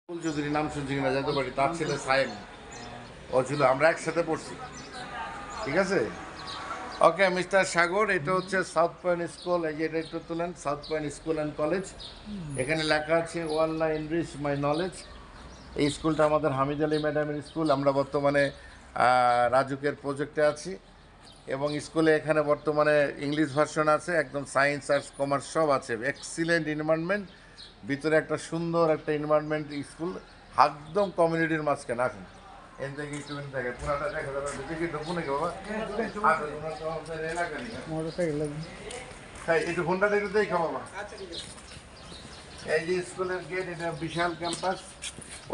চৌধুরী নাম শুনছি কিনা যেতে পারি, তার ছেলে সাহেব ও ছিল, আমরা একসাথে পড়ছি। ঠিক আছে, ওকে মিস্টার সাগর, এটা হচ্ছে সাউথ পয়েন্ট স্কুল। এই যে এটা একটু তুলেন, south point school and college. এখানে লেখা আছে ওয়াল্লা এনরিচ মাই নলেজ। এই স্কুলটা আমাদের হামিদ আলী ম্যাডামের স্কুল। আমরা বর্তমানে রাজুকের প্রজেক্টে আছি এবং স্কুলে এখানে বর্তমানে ইংলিশ ভার্সন আছে, একদম সায়েন্স আর্টস কমার্স সব আছে। এক্সিলেন্ট এনভায়রনমেন্ট, ভিতরে একটা সুন্দর একটা এনভায়রনমেন্ট স্কুল, একদম কমিউনিটির মাঝখানে। আসুন এন থেকে একটু দেখে পুরাটা দেখা যাবে, দেখি ঢুকবো নাকি বাবা? হ্যাঁ, একটু ফোনটা একটু দেখো বাবা। এই যে স্কুলের গেট, এটা বিশাল ক্যাম্পাস,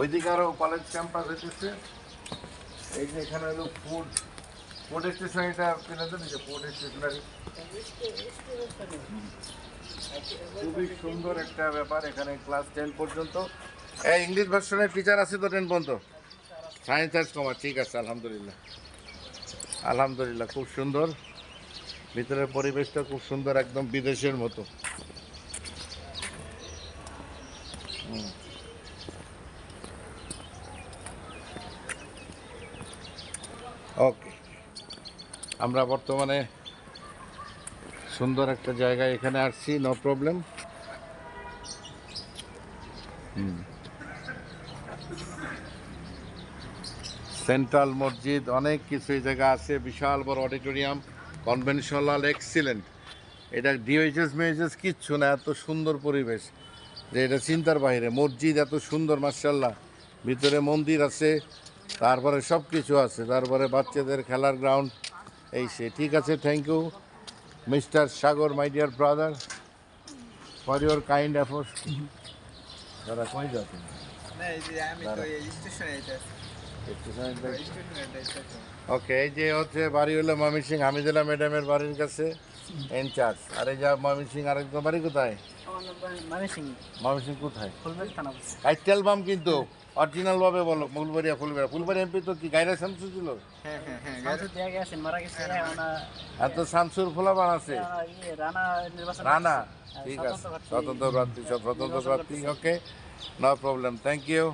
ওইদিকে আরো কলেজ ক্যাম্পাস হইতেছে। এই যে এখানে হলো ফুড স্টেশন, এটা কিনে দেন যে ফুড স্টেশনারি, খুবই সুন্দর একটা ব্যাপার। এখানে ক্লাস 10 পর্যন্ত এই ইংলিশ ভার্সনের টিচার আছে তো 10 পর্যন্ত, সায়েন্স আর্টস কমার্স। ঠিক আছে, আলহামদুলিল্লাহ আলহামদুলিল্লাহ, খুব সুন্দর। ভিতরের পরিবেশটা খুব সুন্দর, একদম বিদেশের মতো। ওকে, আমরা বর্তমানে সুন্দর একটা জায়গায় এখানে আসছি, নো প্রবলেম। সেন্ট্রাল মসজিদ, অনেক কিছু এই জায়গা আছে, বিশাল বড় অডিটোরিয়াম, কনভেনশনাল হল, এক্সিলেন্ট। এটা ডিওএইচএস মেএইচএস কিচ্ছু না, এত সুন্দর পরিবেশ যে এটা চিন্তার বাইরে। মসজিদ এত সুন্দর মাশাআল্লাহ, ভিতরে মন্দির আছে, তারপরে সব কিছু আছে, তারপরে বাচ্চাদের খেলার গ্রাউন্ড, এই সে। ঠিক আছে, thank you mister Sagar, my dear brother, for your kind effort. দাদা কই যাচ্ছেন? ওকে, এই যে হচ্ছে বাড়ি হলো ময়মনসিং হামিদুল্লাহ ম্যাডামের বাড়ির কাছে, ইনচার্জ। আর এই যে ময়মনসিং আরেকজন বাড়ি কোথায়? ময়মনসিং কোথায়? কাইটেল বাম, কিন্তু অরিজিনাল ভাবে বলো। ফুলবাড়িয়া, ফুলবাড়ি এমপি তো কি গায়রা শামসু ছিল? এত শামসুর ফোলাবান আছে, রানা। ঠিক আছে, স্বতন্ত্র প্রার্থী, সব স্বতন্ত্র প্রার্থী। ওকে, নো প্রবলেম, থ্যাংক ইউ।